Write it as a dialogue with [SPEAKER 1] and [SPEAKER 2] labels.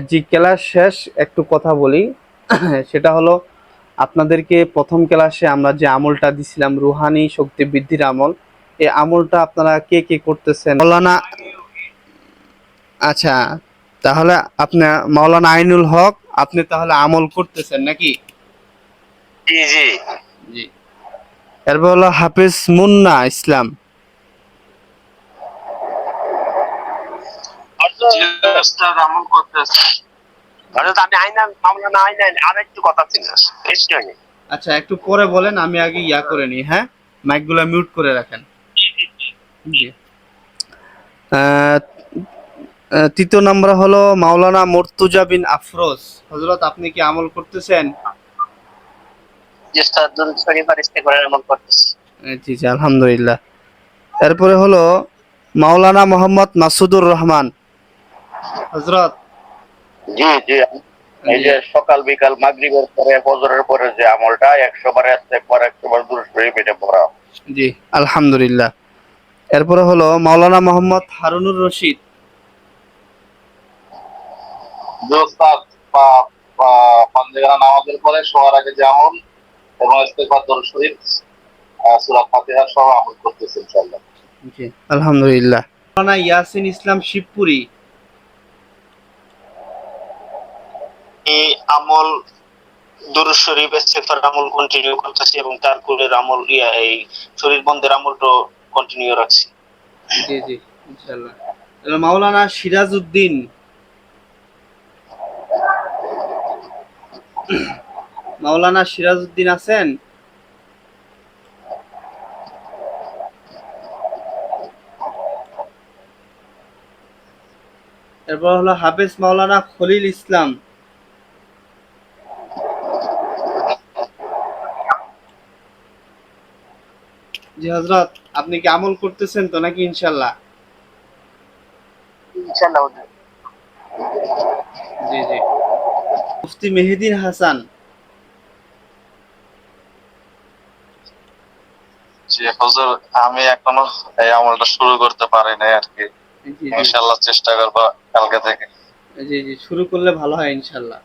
[SPEAKER 1] জি, class শেষ। একটু কথা বলি। সেটা হলো, আপনাদেরকে প্রথম ক্লাসে আমরা যে আমলটা দিছিলাম রুহানি শক্তি বৃদ্ধির আমল, এই আমলটা আপনারা কে কে করতেছেন? মাওলানা, আচ্ছা, তাহলে আপনার মাওলানা আইনুল হক, আপনি তাহলে আমল করতেছেন নাকি?
[SPEAKER 2] জি জি
[SPEAKER 1] জি। এরপর হলো হাফেজ মুন্না ইসলাম।
[SPEAKER 2] জি, ওস্তাদ আমল করতেছে। আমি আইনাল মামলানা আইনাল আর একটু কথা ছিল। একটু আগে।
[SPEAKER 1] আচ্ছা, একটু পরে বলেন, আমি আগে ইয়া করে নিই। হ্যাঁ, মাইকগুলো মিউট করে রাখেন। জি। আহ, তৃতীয় নম্বর হলো মাওলানা মুর্তুজা বিন আফরোজ। হযরত, আপনি কি আমল করতেছেন?
[SPEAKER 2] জি ওস্তাদ দুরূদ শরীফ আর ইস্তেগফারের আমল করতেছি।
[SPEAKER 1] জি জি, আলহামদুলিল্লাহ। এরপরে হলো মাওলানা মোহাম্মদ মাসুদুর রহমান। হযরত,
[SPEAKER 2] জি জি এই
[SPEAKER 1] জি
[SPEAKER 2] যে সকাল বিকাল মাগরিবের পরে ফজরের পরে যে আমলটা 100 বার ইস্তেগফার 100 বার দুরূদ শরীফ এটা পড়া।
[SPEAKER 1] জি, আলহামদুলিল্লাহ। এরপরে হলো মাওলানা মোহাম্মদ হারুনুর রশিদ।
[SPEAKER 2] জি ওস্তাদ পাঞ্জেগানা নামাজের পরে শোয়ার আগে যে আমল এবং ইস্তেগফার দুরূদ শরীফ সূরা ফাতিহা সহ আমল করতেছি ইনশাআল্লাহ।
[SPEAKER 1] জি, আলহামদুলিল্লাহ। মাওলানা ইয়াসিন ইসলাম শিবপুরী।
[SPEAKER 2] এই আমল দুরূদ শরীফ ইস্তেগফার আমল কন্টিনিউ করতেছি এবং তারকুলের আমল এই শরীর বন্ধের আমলটা কন্টিনিউ রাখছি।
[SPEAKER 1] জি জি, ইনশাআল্লাহ। মাওলানা সিরাজ উদ্দিন। মাওলানা সিরাজ উদ্দিন আছেন? এরপর হলো হাফেজ মাওলানা খলিল ইসলাম। জি হযরত, আপনি কি আমল করতেছেন তো নাকি? ইনশাআল্লাহ।
[SPEAKER 2] ইনশাআল্লাহ হুজুর।
[SPEAKER 1] জি জি। মুফতি মেহেদী হাসান।
[SPEAKER 2] জি হুজুর, আমি এখনো এই আমলটা শুরু করতে পারি নাই আর কি।
[SPEAKER 1] জি জি
[SPEAKER 2] ইনশাআল্লাহ চেষ্টা করব কালকে থেকে।
[SPEAKER 1] জি জি, শুরু করলে ভালো হয় ইনশাআল্লাহ।